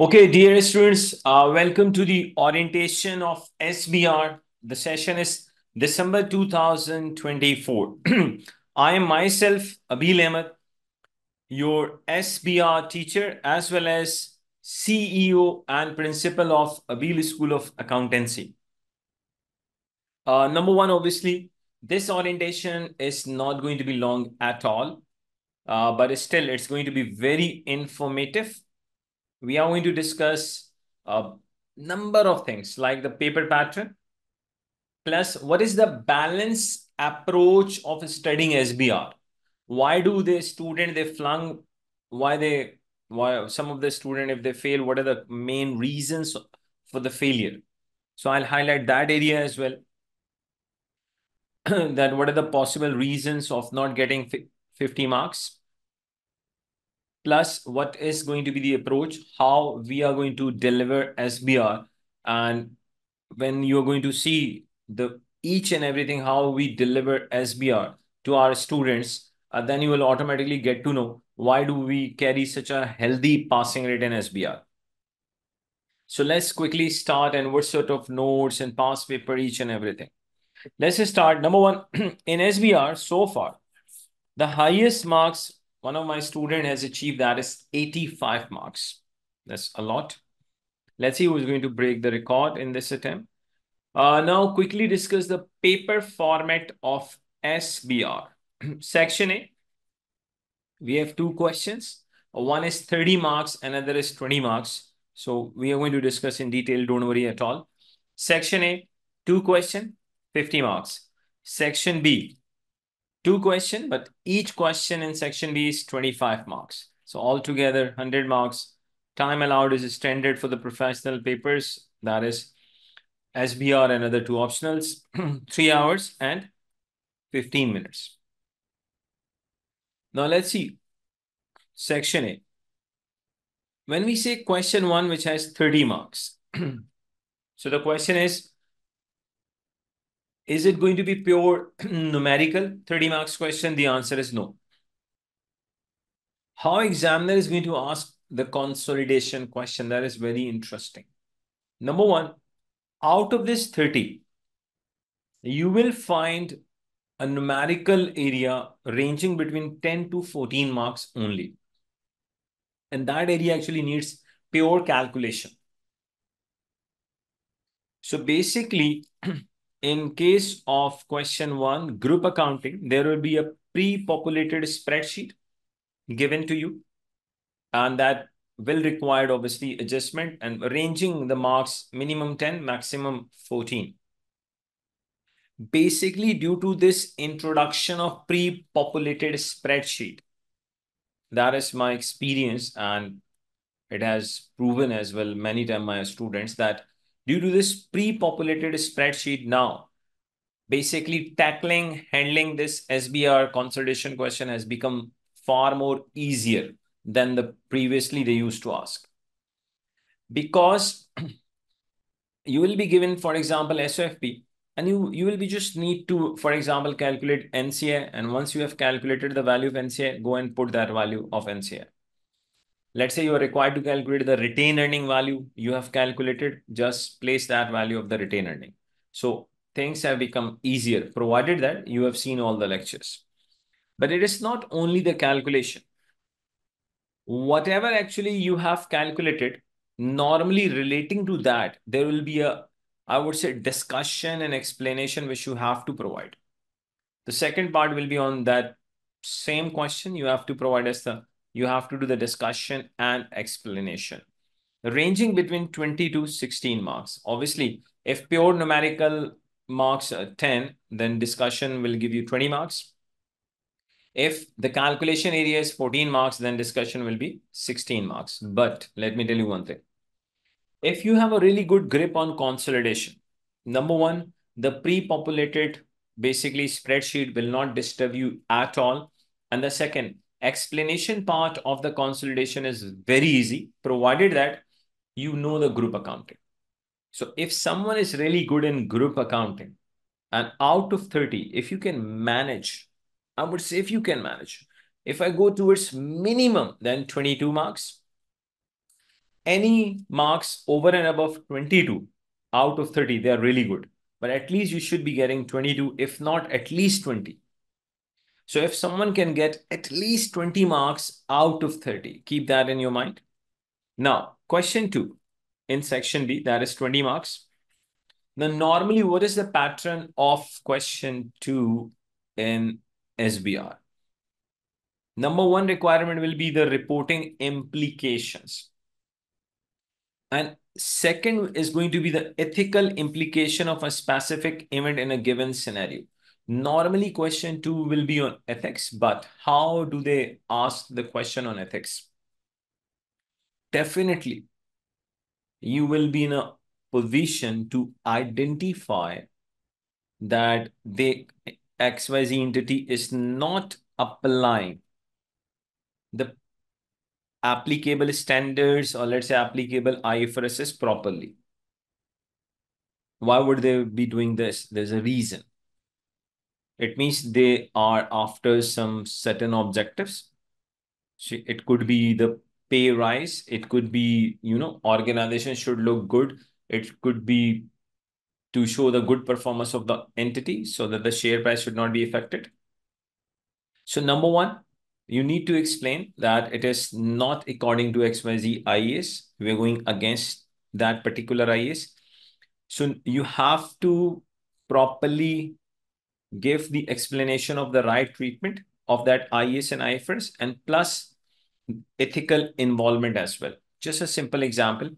Okay, dear students, welcome to the orientation of SBR. The session is December 2024. I am myself, Abil Ahmed, your SBR teacher, as well as CEO and principal of Abil School of Accountancy. Number one, obviously, this orientation is not going to be long at all, but still, it's going to be very informative. We are going to discuss a number of things like the paper pattern, plus what is the balance approach of studying SBR. Why do the student they flung? Why some of the student if they fail? What are the main reasons for the failure? So I'll highlight that area as well. That what are the possible reasons of not getting 50 marks? Plus what is going to be the approach, how we are going to deliver SBR, and when you're going to see the each and everything how we deliver SBR to our students, then you will automatically get to know why do we carry such a healthy passing rate in SBR. So let's quickly start and what sort of notes and past paper each and everything. Let's just start. Number one, in SBR so far, the highest marks one of my student has achieved, that is 85 marks. That's a lot. Let's see who's going to break the record in this attempt. Now quickly discuss the paper format of SBR. Section A, we have two questions. One is 30 marks, another is 20 marks. So we are going to discuss in detail, don't worry at all. Section A, two question, 50 marks. Section B, two question, but each question in section B is 25 marks. So altogether 100 marks. Time allowed is standard for the professional papers, that is SBR and other two optionals, 3 hours and 15 minutes. Now let's see section A. When we say question 1, which has 30 marks, so the question is it going to be pure numerical 30 marks question? The answer is no. How examiner is going to ask the consolidation question? That is very interesting. Number one, out of this 30, you will find a numerical area ranging between 10 to 14 marks only. And that area actually needs pure calculation. So basically, in case of question 1, group accounting, there will be a pre-populated spreadsheet given to you, and that will require obviously adjustment and ranging the marks minimum 10, maximum 14. Basically, due to this introduction of pre-populated spreadsheet, that is my experience, and it has proven as well many times my students that due to this pre-populated spreadsheet now, basically handling this SBR consolidation question has become far more easier than the previously they used to ask. Because you will be given, for example, SOFP, and you will be just need to, for example, calculate NCA. And once you have calculated the value of NCA, go and put that value of NCA. Let's say you are required to calculate the retained earning value. You have calculated, just place that value of the retained earning. So things have become easier, provided that you have seen all the lectures. But it is not only the calculation. Whatever actually you have calculated, normally relating to that, there will be a, I would say, discussion and explanation which you have to provide. The second part will be on that same question. You have to provide us you have to do the discussion and explanation, ranging between 20 to 16 marks. Obviously, if pure numerical marks are 10, then discussion will give you 20 marks. If the calculation area is 14 marks, then discussion will be 16 marks. But let me tell you one thing. If you have a really good grip on consolidation, number one, the pre-populated basically spreadsheet will not disturb you at all. And the second, explanation part of the consolidation is very easy, provided that you know the group accounting. So if someone is really good in group accounting, and out of 30, if you can manage, I would say if you can manage, if I go towards minimum, then 22 marks. any marks over and above 22 out of 30, they are really good. But at least you should be getting 22, if not at least 20. So if someone can get at least 20 marks out of 30, keep that in your mind. Now, question 2 in section B, that is 20 marks. Now, normally, what is the pattern of question 2 in SBR? Number 1 requirement will be the reporting implications. And second is going to be the ethical implication of a specific event in a given scenario. Normally, question 2 will be on ethics, but how do they ask the question on ethics? Definitely, you will be in a position to identify that the XYZ entity is not applying the applicable standards, or let's say applicable IFRS properly. Why would they be doing this? There's a reason. It means they are after some certain objectives. So it could be the pay rise. It could be, organization should look good. It could be to show the good performance of the entity so that the share price should not be affected. So number 1, you need to explain that it is not according to XYZ IAS. We're going against that particular IAS. So you have to properly give the explanation of the right treatment of that IAS and IFRS, and plus ethical involvement as well. Just a simple example.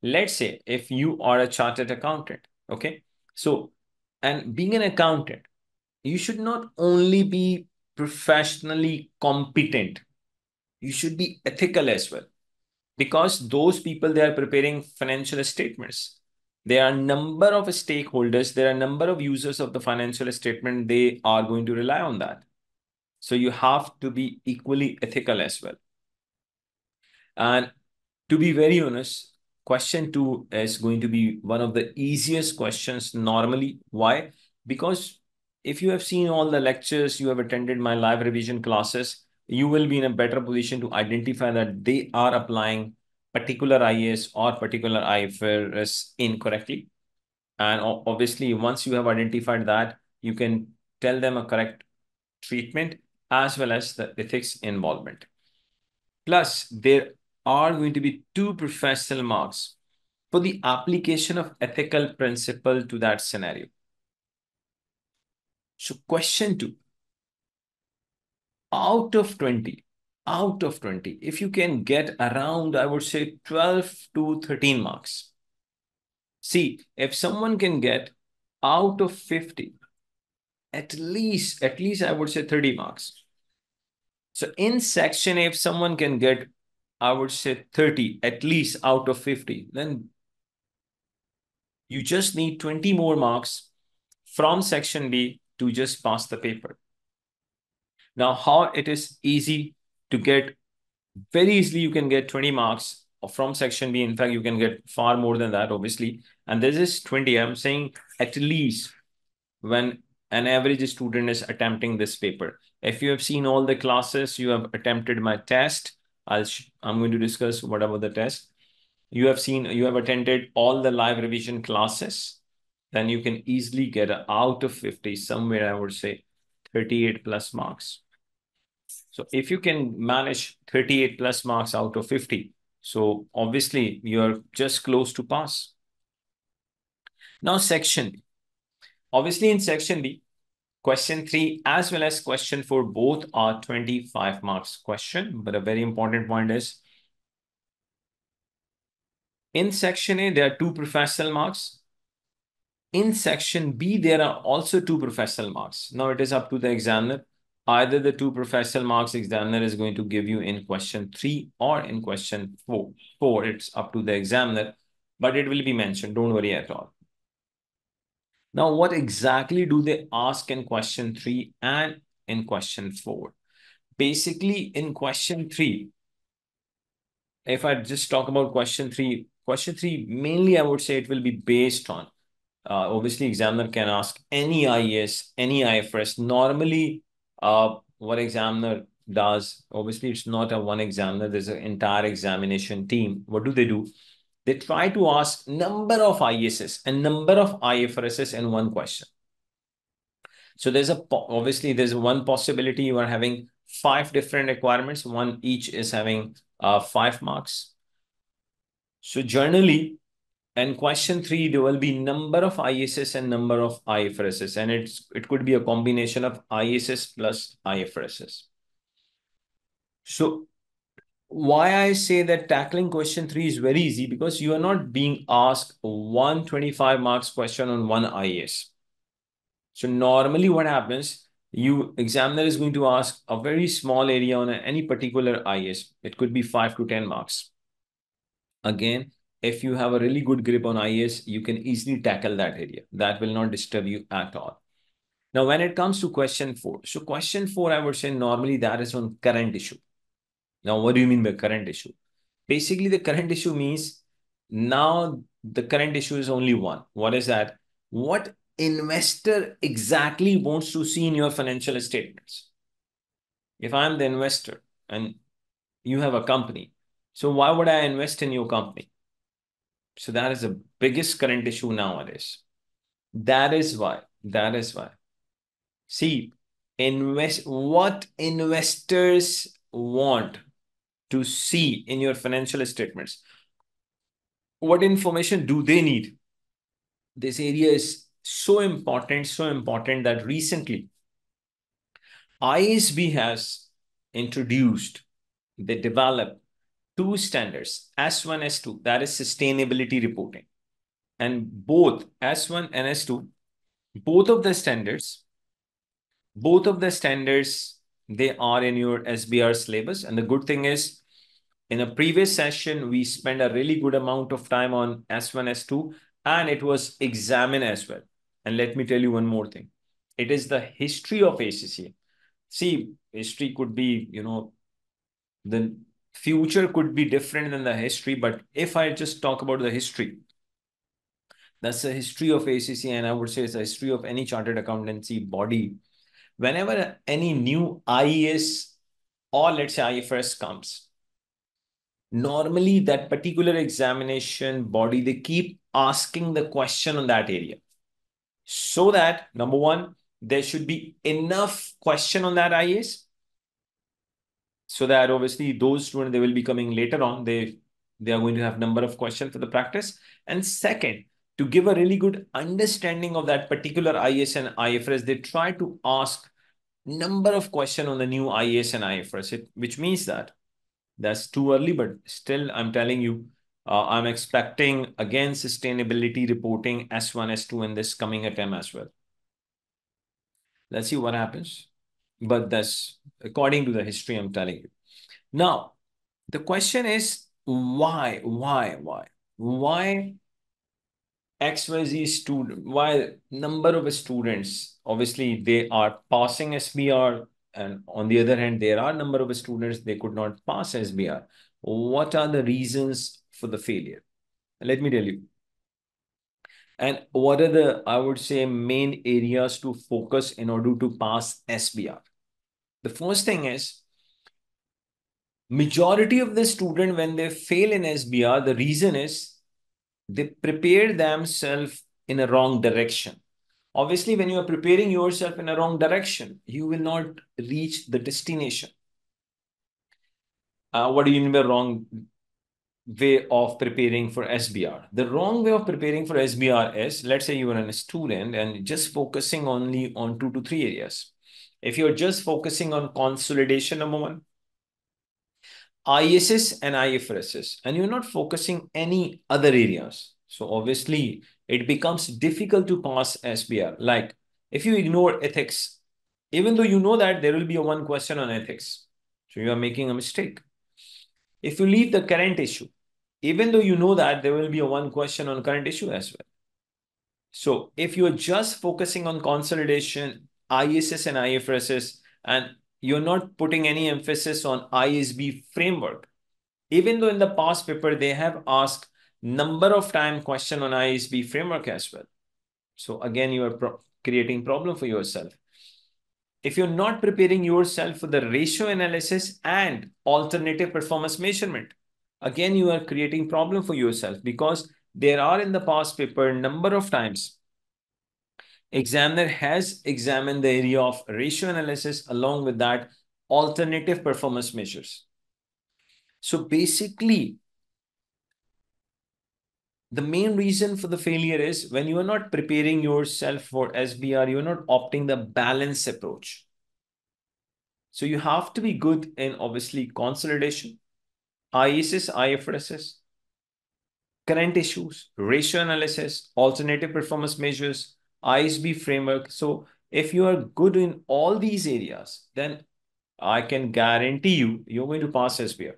Let's say if you are a chartered accountant, okay? So, and being an accountant, you should not only be professionally competent, you should be ethical as well. Because those people, they are preparing financial statements. There are a number of stakeholders, there are a number of users of the financial statement, they are going to rely on that. So you have to be equally ethical as well. And to be very honest, question 2 is going to be one of the easiest questions normally. Why? Because if you have seen all the lectures, you have attended my live revision classes, you will be in a better position to identify that they are applying particular IAS or particular IFRS incorrectly. And obviously, once you have identified that, you can tell them a correct treatment as well as the ethics involvement. Plus, there are going to be 2 professional marks for the application of ethical principle to that scenario. So question 2, out of 20, if you can get around, I would say 12 to 13 marks. See, if someone can get out of 50, at least I would say 30 marks. So in section A, if someone can get, I would say 30, at least out of 50, then you just need 20 more marks from section B to just pass the paper. Now, how it is easy to get, very easily you can get 20 marks from section B. In fact, you can get far more than that, obviously. And this is 20. I'm saying at least when an average student is attempting this paper. If you have seen all the classes, you have attempted my test. I'm going to discuss whatever the test. You have attended all the live revision classes, then you can easily get out of 50, somewhere I would say 38 plus marks. So if you can manage 38 plus marks out of 50, so obviously you're just close to pass. Now section B. Obviously in section B, question 3 as well as question 4 both are 25 marks question, but a very important point is in section A, there are 2 professional marks. In section B, there are also 2 professional marks. Now it is up to the examiner. Either the 2 professional marks examiner is going to give you in question 3 or in question 4. It's up to the examiner, but it will be mentioned. Don't worry at all. Now, what exactly do they ask in question 3 and in question 4? Basically, in question 3, if I just talk about question 3, mainly I would say it will be based on, obviously examiner can ask any IAS, any IFRS. Normally, what examiner does, obviously it's not a one examiner, there's an entire examination team. What do? They try to ask number of ISS and number of IFRSs in one question. So obviously there's one possibility you are having 5 different requirements, one each is having 5 marks. So generally, in question 3, there will be number of ISS and number of IFRSs, and it could be a combination of ISS plus IFRSs. So why I say that tackling question 3 is very easy, because you are not being asked 125 marks question on one IS. So normally what happens, examiner is going to ask a very small area on any particular IS. It could be 5 to 10 marks. Again, if you have a really good grip on IS, you can easily tackle that area. That will not disturb you at all. Now, when it comes to question 4, so question 4, I would say normally that is on current issue. Now, what do you mean by current issue? Basically, the current issue means now the current issue is only one. What is that? What investor exactly wants to see in your financial statements? If I'm the investor and you have a company, so why would I invest in your company? So that is the biggest current issue nowadays. That is why. See, what investors want to see in your financial statements. What information do they need? This area is so important that recently ISB has introduced, they developed 2 standards, S1, S2, that is sustainability reporting. And both S1 and S2, both of the standards, they are in your SBR syllabus. And the good thing is, in a previous session, we spent a really good amount of time on S1, S2, and it was examined as well. And let me tell you one more thing. It is the history of ACCA. See, history could be, the future could be different than the history. But if I just talk about the history, that's the history of ACCA, and I would say it's the history of any chartered accountancy body. Whenever any new IAS or let's say IFRS comes, normally that particular examination body, they keep asking the question on that area, so that number one, there should be enough question on that IAS, so that obviously those students, they will be coming later on, they are going to have number of questions for the practice. And second, to give a really good understanding of that particular IAS and IFRS, they try to ask number of question on the new IAS and IFRS, which means that's too early, but still I'm telling you, I'm expecting again sustainability reporting S1, S2 in this coming attempt as well. Let's see what happens. But that's according to the history I'm telling you. Now, the question is why XYZ student, why number of students, obviously they are passing SBR, and on the other hand, there are number of students they could not pass SBR. What are the reasons for the failure? Let me tell you. And what are the, I would say, main areas to focus in order to pass SBR? The first thing is, majority of the student, when they fail in SBR, the reason is they prepare themselves in a wrong direction. Obviously, when you are preparing yourself in a wrong direction, you will not reach the destination. What do you mean by wrong way of preparing for SBR? The wrong way of preparing for SBR is, let's say you are a student and just focusing only on 2 to 3 areas. If you're just focusing on consolidation, number one, ISS and IFRSs, and you're not focusing any other areas, so obviously it becomes difficult to pass SBR. Like if you ignore ethics, even though you know that there will be a one question on ethics, so you are making a mistake. If you leave the current issue, even though you know that there will be a one question on current issue as well. So if you're just focusing on consolidation, ISS and IFRSs, and you're not putting any emphasis on ISB framework, even though in the past paper they have asked number of time question on ISB framework as well. So again, you are creating problem for yourself. if you're not preparing yourself for the ratio analysis and alternative performance measurement, again, you are creating problem for yourself, because there are in the past paper number of times examiner has examined the area of ratio analysis along with that alternative performance measures. So basically, the main reason for the failure is when you are not preparing yourself for SBR, you're not opting the balance approach. So you have to be good in obviously consolidation, ISS, IFRSs, current issues, ratio analysis, alternative performance measures, ISB framework. So if you are good in all these areas, then I can guarantee you, you're going to pass SBR.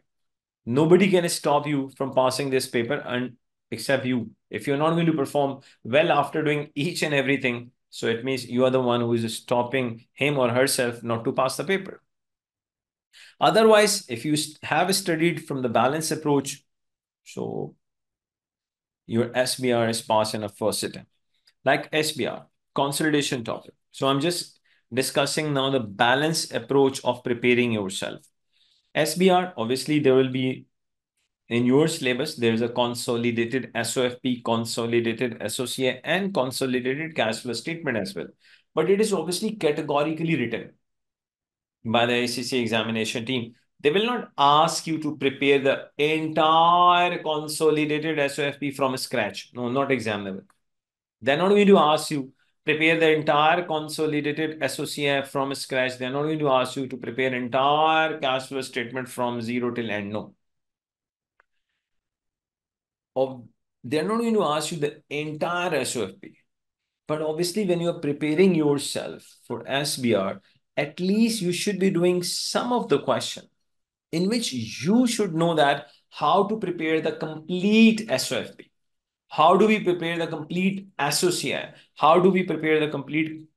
Nobody can stop you from passing this paper and except you. If you're not going to perform well after doing each and everything, so it means you are the one who is stopping him or herself not to pass the paper. Otherwise, if you have studied from the balance approach, so your SBR is passed in a first attempt. Like SBR, consolidation topic. So I'm just discussing now the balance approach of preparing yourself. SBR, obviously, there will be in your syllabus, there is a consolidated SOFP, consolidated SOCA, and consolidated cash flow statement as well. But it is obviously categorically written by the ACCA examination team. They will not ask you to prepare the entire consolidated SOFP from scratch. No, not examinable. They're not going to ask you prepare the entire consolidated SOCF from scratch. They're not going to ask you to prepare entire cash flow statement from zero till end. No. They're not going to ask you the entire SOFP. But obviously, when you're preparing yourself for SBR, at least you should be doing some of the question in which you should know that how to prepare the complete SOFP. How do we prepare the complete SOCI? How do we prepare the complete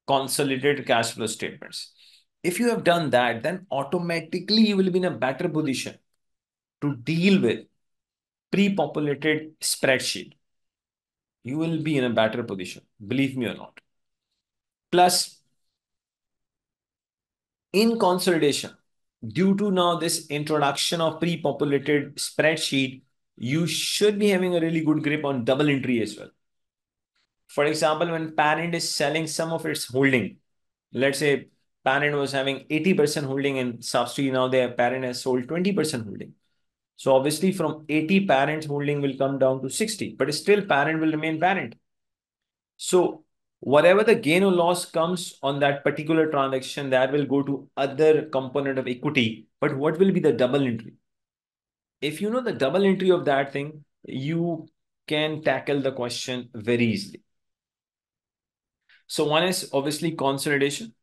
consolidated cash flow statements? If you have done that, then automatically you will be in a better position to deal with pre-populated spreadsheet. You will be in a better position, believe me or not. Plus, in consolidation, due to now this introduction of pre-populated spreadsheet, you should be having a really good grip on double entry as well. For example, when parent is selling some of its holding, let's say parent was having 80% holding in subsidy, now their parent has sold 20% holding. So obviously from 80 parents holding will come down to 60, but still parent will remain parent. So whatever the gain or loss comes on that particular transaction, that will go to other component of equity. But what will be the double entry? If you know the double entry of that thing, you can tackle the question very easily. So one is obviously consolidation.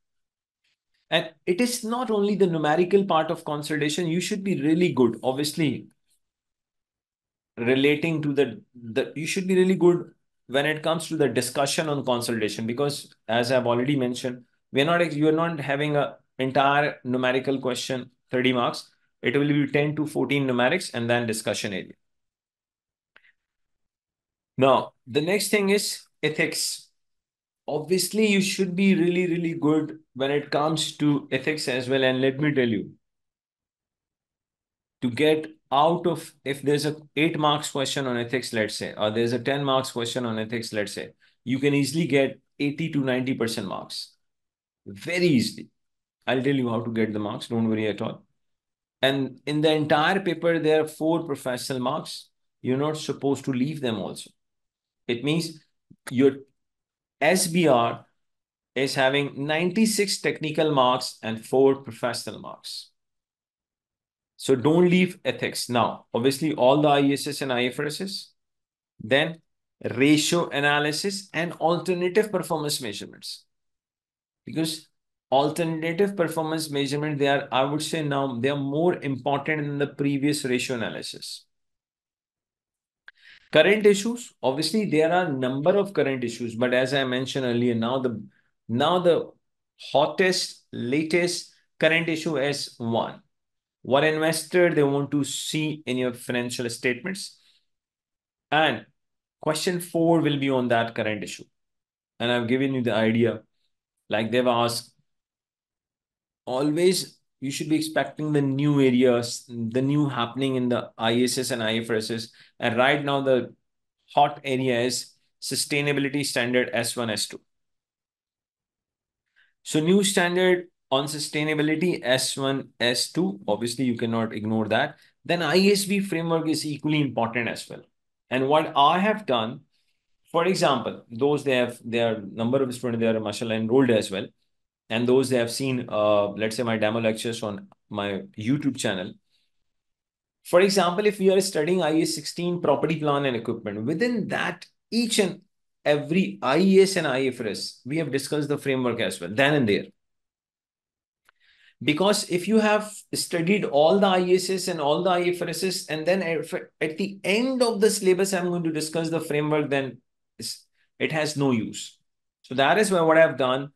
And it is not only the numerical part of consolidation, you should be really good. Obviously, relating to the you should be really good when it comes to the discussion on consolidation, because as I've already mentioned, you're not having a entire numerical question 30 marks. It will be 10 to 14 numerics and then discussion area. Now, the next thing is ethics. Obviously, you should be really, really good when it comes to ethics as well. And let me tell you, to get out of, if there's a 8 marks question on ethics, let's say, or there's a 10 marks question on ethics, let's say, you can easily get 80 to 90% marks. Very easily. I'll tell you how to get the marks. Don't worry at all. And in the entire paper, there are 4 professional marks. You're not supposed to leave them also. It means your SBR is having 96 technical marks and 4 professional marks. So don't leave ethics. Now, obviously, all the ISS and IFRSs, then ratio analysis and alternative performance measurements. Because alternative performance measurement, they are, I would say now, they are more important than the previous ratio analysis. Current issues, obviously, there are a number of current issues, but as I mentioned earlier, now the hottest, latest current issue is one. What investor they want to see in your financial statements. And question 4 will be on that current issue. And I've given you the idea, like they've asked always you should be expecting the new areas, the new happening in the ISS and IFRSs. And right now, the hot area is sustainability standard S1, S2. So new standard on sustainability S1, S2. Obviously, you cannot ignore that. Then ISB framework is equally important as well. And what I have done, for example, those their number of students, they are mashallah enrolled as well. And those they have seen, let's say my demo lectures on my YouTube channel. For example, if we are studying IAS 16 property plan and equipment, within that, each and every IAS and IFRS, we have discussed the framework as well, then and there. Because if you have studied all the IASs and all the IFRSs, and then at the end of the syllabus, I'm going to discuss the framework, then it has no use. So that is why what I've done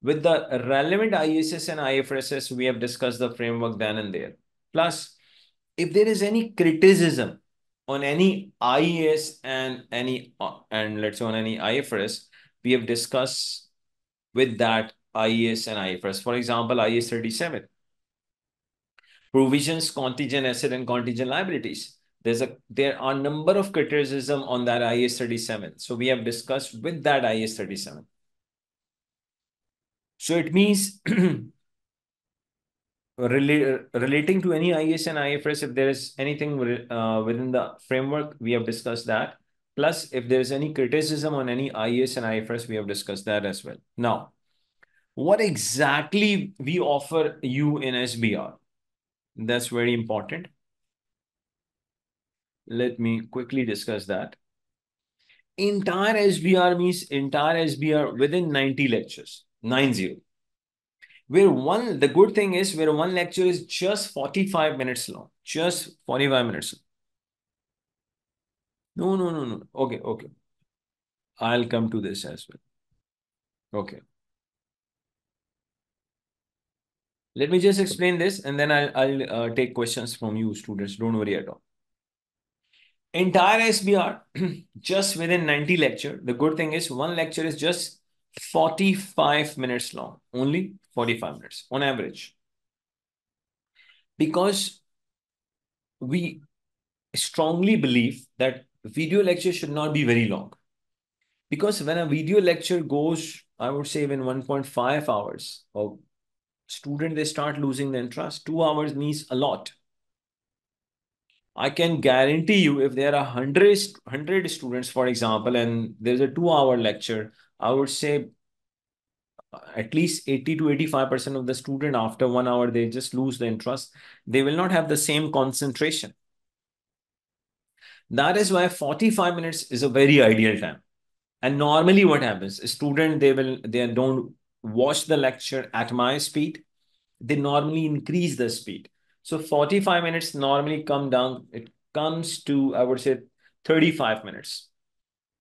with the relevant IASs and IFRSs, we have discussed the framework then and there. Plus, if there is any criticism on any IAS and let's say on any IFRS, we have discussed with that IAS and IFRS. For example, IAS 37, provisions, contingent asset and contingent liabilities. There are a number of criticism on that IAS 37. So we have discussed with that IAS 37. So it means relating to any IAS and IFRS, if there is anything within the framework, we have discussed that. Plus, if there is any criticism on any IAS and IFRS, we have discussed that as well. Now, what exactly we offer you in SBR? That's very important. Let me quickly discuss that. Entire SBR means entire SBR within 90 lectures, 90. The good thing is where one lecture is just 45 minutes long, just 45 minutes. No. Okay. I'll come to this as well. Okay. Let me just explain this and then I'll take questions from you students. Don't worry at all. Entire SBR just within 90 lecture. The good thing is one lecture is just 45 minutes long, only 45 minutes on average. Because we strongly believe that video lecture should not be very long. Because when a video lecture goes, I would say even 1.5 hours, or student, they start losing the interest. 2 hours means a lot. I can guarantee you if there are 100 students, for example, and there's a 2-hour lecture, I would say at least 80 to 85% of the student after 1 hour, they just lose the interest. They will not have the same concentration. That is why 45 minutes is a very ideal time. And normally what happens, a student, they don't watch the lecture at my speed. They normally increase the speed. So 45 minutes normally it comes to, I would say, 35 minutes.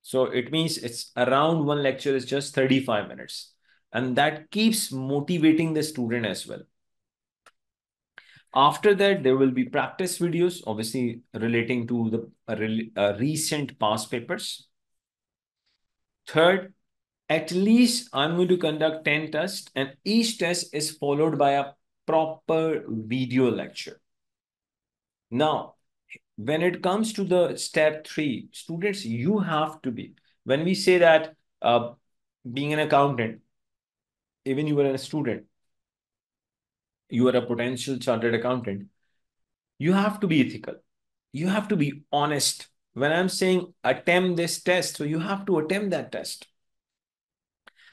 So it means it's around one lecture is just 35 minutes. And that keeps motivating the student as well. After that, there will be practice videos, obviously relating to the recent past papers. Third, at least I'm going to conduct 10 tests and each test is followed by a proper video lecture. Now, when it comes to the step 3, students, you have to be, when we say that being an accountant, even you were a student, you are a potential chartered accountant, you have to be ethical. You have to be honest. When I'm saying attempt this test, so you have to attempt that test.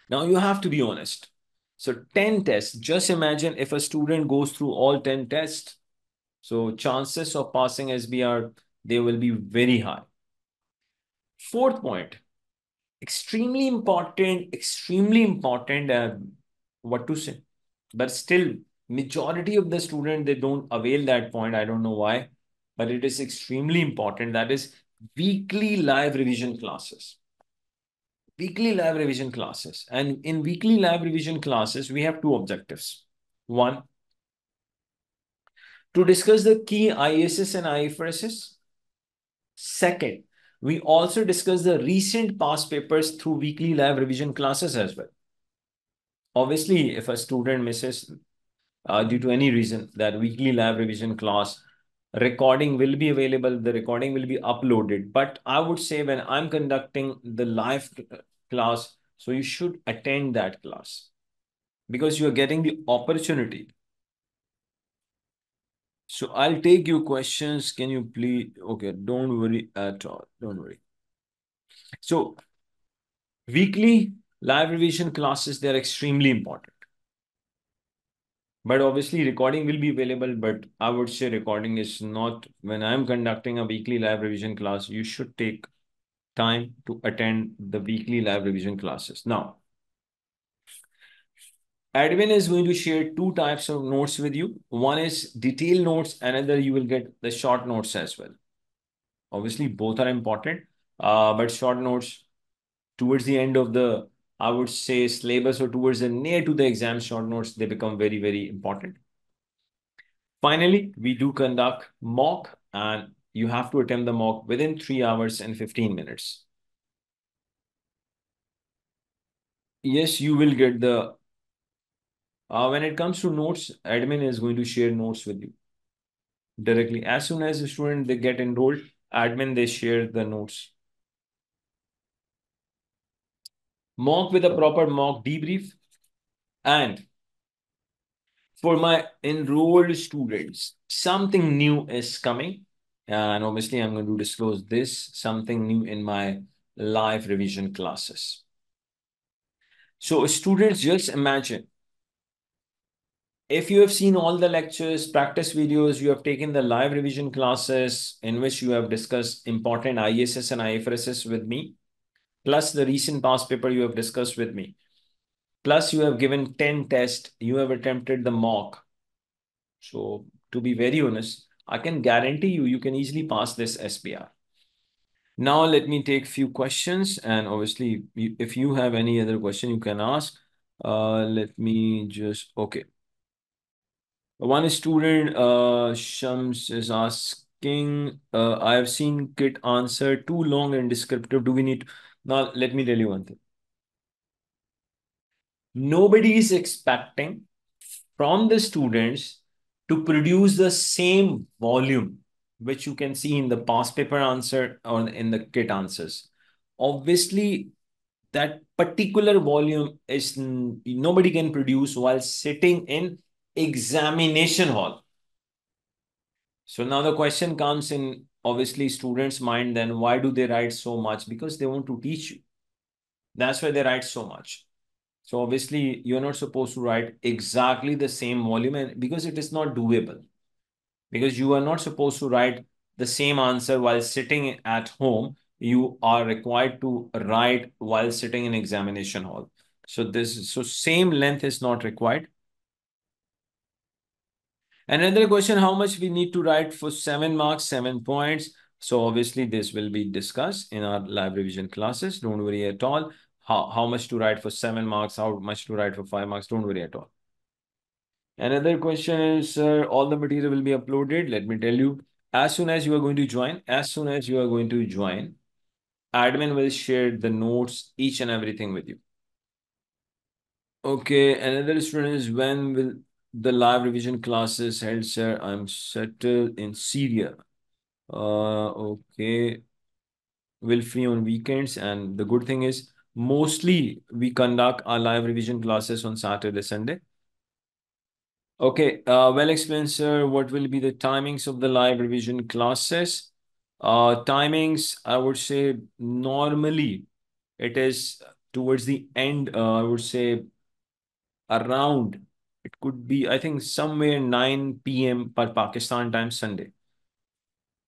Now you have to be honest. So 10 tests, just imagine if a student goes through all 10 tests, so chances of passing SBR, they will be very high. Fourth point, extremely important, what to say, but still majority of the student, they don't avail that point. I don't know why, but it is extremely important. That is weekly live revision classes. Weekly live revision classes. And in weekly live revision classes, we have 2 objectives. One, to discuss the key ISS and IFRSs. Second, we also discuss the recent past papers through weekly live revision classes as well. Obviously, if a student misses due to any reason, that weekly live revision class recording will be available, the recording will be uploaded. But I would say when I'm conducting the live class, so you should attend that class because you are getting the opportunity. So I'll take your questions. Can you please? Okay, don't worry at all. Don't worry. So weekly live revision classes, they're extremely important. But obviously recording will be available, but I would say recording is not, when I'm conducting a weekly live revision class, you should take time to attend the weekly live revision classes. Now, admin is going to share two types of notes with you. One is detailed notes, another you will get the short notes as well. Obviously, both are important, but short notes towards the end of the, I would say, syllabus, or towards the near to the exam, short notes, they become very, very important. Finally, we do conduct mock, and you have to attempt the mock within 3 hours and 15 minutes. Yes, you will get the, when it comes to notes, admin is going to share notes with you directly. As soon as the student they get enrolled, admin they share the notes. Mock with a proper mock debrief. And for my enrolled students, something new is coming. And obviously, I'm going to disclose this, something new in my live revision classes. So students, just imagine, if you have seen all the lectures, practice videos, you have taken the live revision classes in which you have discussed important ISS and IFRSs with me, plus the recent past paper you have discussed with me, plus you have given 10 tests, you have attempted the mock. So to be very honest, I can guarantee you, you can easily pass this SBR. Now let me take few questions, and obviously if you have any other question, you can ask. Let me just, okay. One student, Shams, is asking, I have seen kit answer too long and descriptive. Do we need? Now, let me tell you one thing. Nobody is expecting from the students to produce the same volume, which you can see in the past paper answer or in the kit answers. Obviously, that particular volume is nobody can produce while sitting in examination hall. So now the question comes in obviously students' mind, then why do they write so much? Because they want to teach you. That's why they write so much. So obviously you're not supposed to write exactly the same volume, and because it is not doable. Because you are not supposed to write the same answer while sitting at home. You are required to write while sitting in examination hall. So same length is not required. Another question, how much we need to write for 7 marks, 7 points? So obviously this will be discussed in our live revision classes. Don't worry at all. How much to write for 7 marks, how much to write for 5 marks, don't worry at all. Another question is, all the material will be uploaded. Let me tell you, as soon as you are going to join, admin will share the notes, each and everything with you. Okay, another student is, when will the live revision classes held, sir? I'm settled in Syria. Okay, will free on weekends. And the good thing is, mostly we conduct our live revision classes on Saturday, Sunday. Okay, well explained, sir. What will be the timings of the live revision classes? Timings, I would say normally it is towards the end, I would say around, it could be, I think, somewhere 9 p.m. per Pakistan time, Sunday.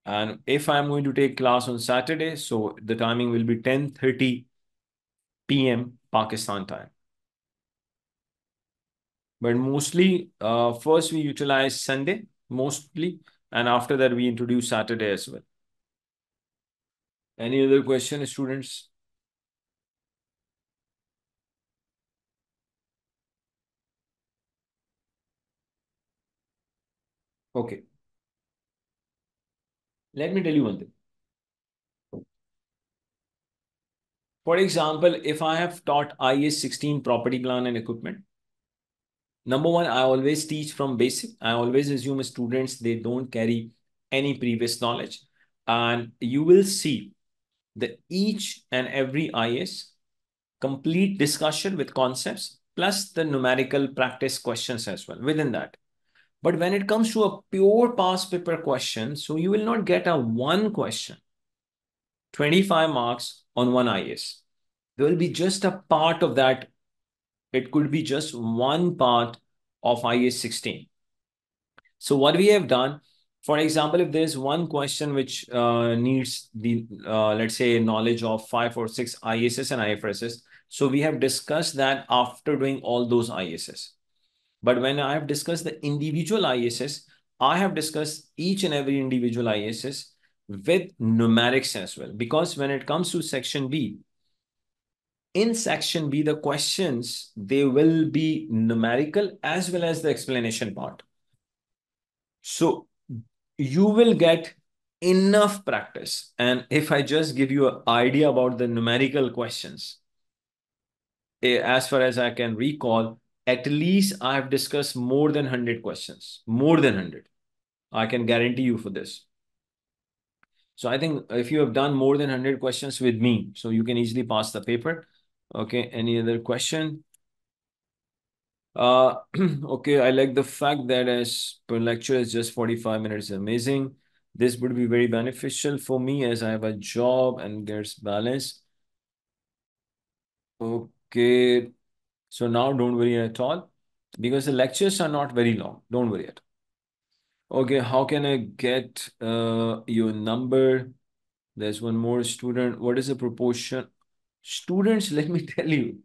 And if I'm going to take class on Saturday, so the timing will be 10:30 p.m. Pakistan time. But mostly, first we utilize Sunday, mostly, and after that we introduce Saturday as well. Any other question, students? Okay. Let me tell you one thing. For example, if I have taught IS 16 property plan and equipment, Number one, I always teach from basic. I always assume students, they don't carry any previous knowledge. And you will see that each and every IS complete discussion with concepts plus the numerical practice questions as well within that. But when it comes to a pure past paper question, so you will not get a one question, 25 marks on one IS. There will be just a part of that. It could be just one part of IS 16. So what we have done, for example, if there's one question which needs the, let's say, knowledge of 5 or 6 ISS and IFRSs, so we have discussed that after doing all those ISS. But when I have discussed the individual ISS, I have discussed each and every individual ISS with numerics as well. Because when it comes to section B, in section B, the questions, they will be numerical as well as the explanation part. So you will get enough practice. And if I just give you an idea about the numerical questions, as far as I can recall, at least I've discussed more than 100 questions, more than 100. I can guarantee you for this. So I think if you have done more than 100 questions with me, so you can easily pass the paper. Okay, any other question? Okay, I like the fact that as per lecture is just 45 minutes. Amazing. This would be very beneficial for me as I have a job and there's balance. Okay, so now don't worry at all because the lectures are not very long. Don't worry at all. Okay, how can I get your number? There's one more student. What is the proportion? Students, let me tell you,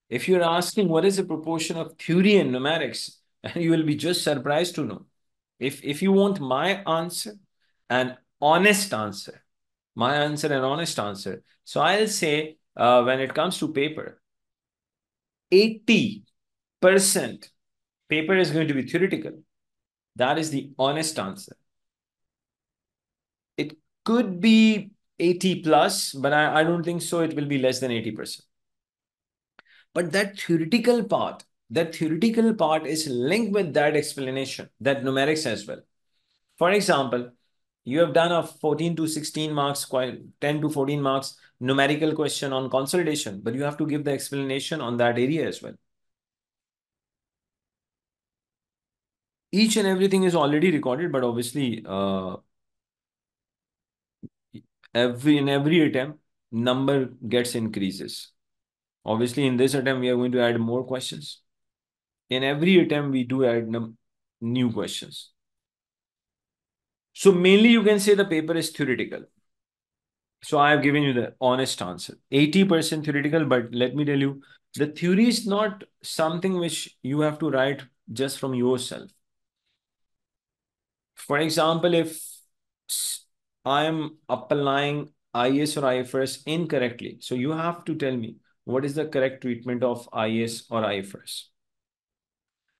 if you're asking what is the proportion of theory and numerics, and you will be just surprised to know. If you want my answer, an honest answer, my answer, an honest answer. So I'll say when it comes to paper, 80% paper is going to be theoretical. That is the honest answer. It could be 80 plus, but I don't think so. It will be less than 80%. But that theoretical part is linked with that explanation, that numerics as well. For example, you have done a 14 to 16 marks, 10 to 14 marks numerical question on consolidation, but you have to give the explanation on that area as well. Each and everything is already recorded, but obviously, in every attempt, number gets increases. Obviously, in this attempt, we are going to add more questions. In every attempt, we do add new questions. So mainly you can say the paper is theoretical. So I have given you the honest answer. 80% theoretical, but let me tell you, the theory is not something which you have to write just from yourself. For example, if I am applying IS or IFRS incorrectly, so you have to tell me what is the correct treatment of IS or IFRS.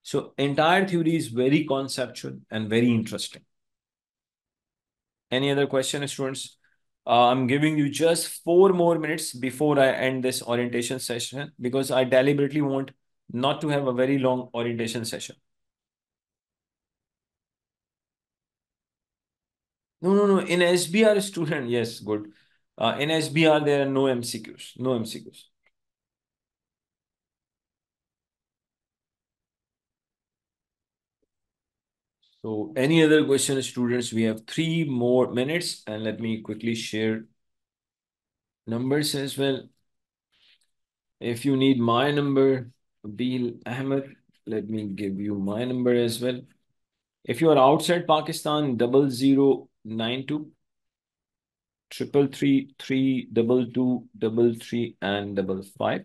So entire theory is very conceptual and very interesting. Any other question, students? I'm giving you just 4 more minutes before I end this orientation session because I deliberately want not to have a very long orientation session. No. In SBR student, yes, good. In SBR, there are no MCQs. No MCQs. So any other question, students? We have 3 more minutes and let me quickly share numbers as well. If you need my number, Bill Ahmed, let me give you my number as well. If you are outside Pakistan, 0092 333 322 and 55.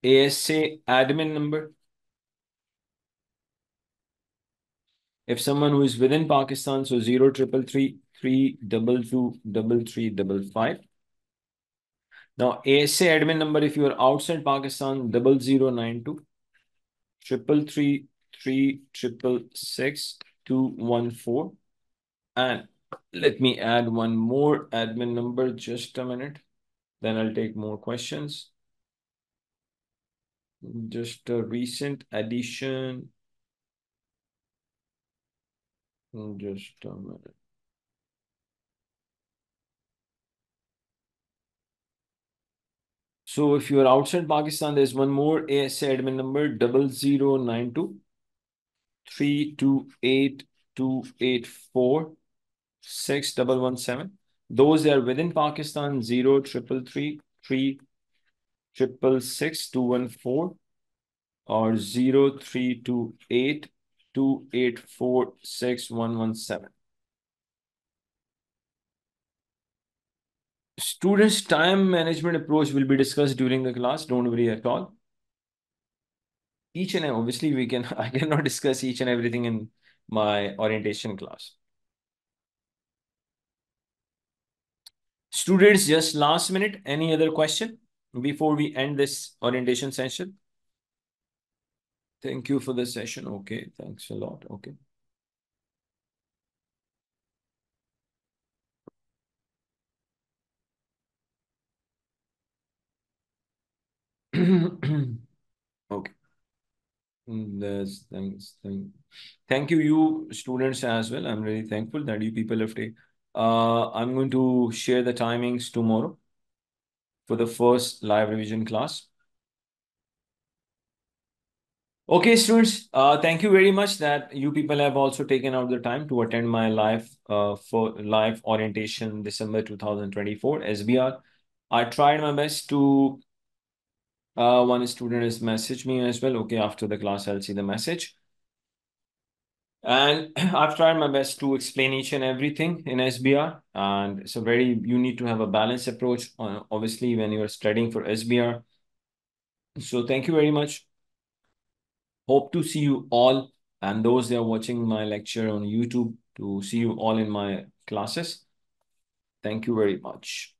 ASA admin number. If someone who is within Pakistan, so 0333 322 355. Now ASA admin number, if you are outside Pakistan, 0092 333 366 214. And let me add one more admin number, just a minute. Then I'll take more questions. Just a recent addition. Just a minute. So if you are outside Pakistan, there's one more ASA admin number 0092 328 284 6117. Those that are within Pakistan, 0333 666 214 or 0328 284 6117. Students' time management approach will be discussed during the class. Don't worry at all. Each and obviously we can I cannot discuss each and everything in my orientation class. Students, just last minute, any other question before we end this orientation session? Thank you for the session. Okay, thanks a lot. Okay. Okay. Thank you students as well. I'm really thankful that you people have taken. I'm going to share the timings tomorrow for the first live revision class. Okay, students, thank you very much that you people have also taken out the time to attend my live orientation December 2024 SBR. I tried my best to one student has messaged me as well. Okay, after the class, I'll see the message. And I've tried my best to explain each and everything in SBR. And it's you need to have a balanced approach, obviously, when you're studying for SBR. So thank you very much. Hope to see you all and those that are watching my lecture on YouTube to see you all in my classes. Thank you very much.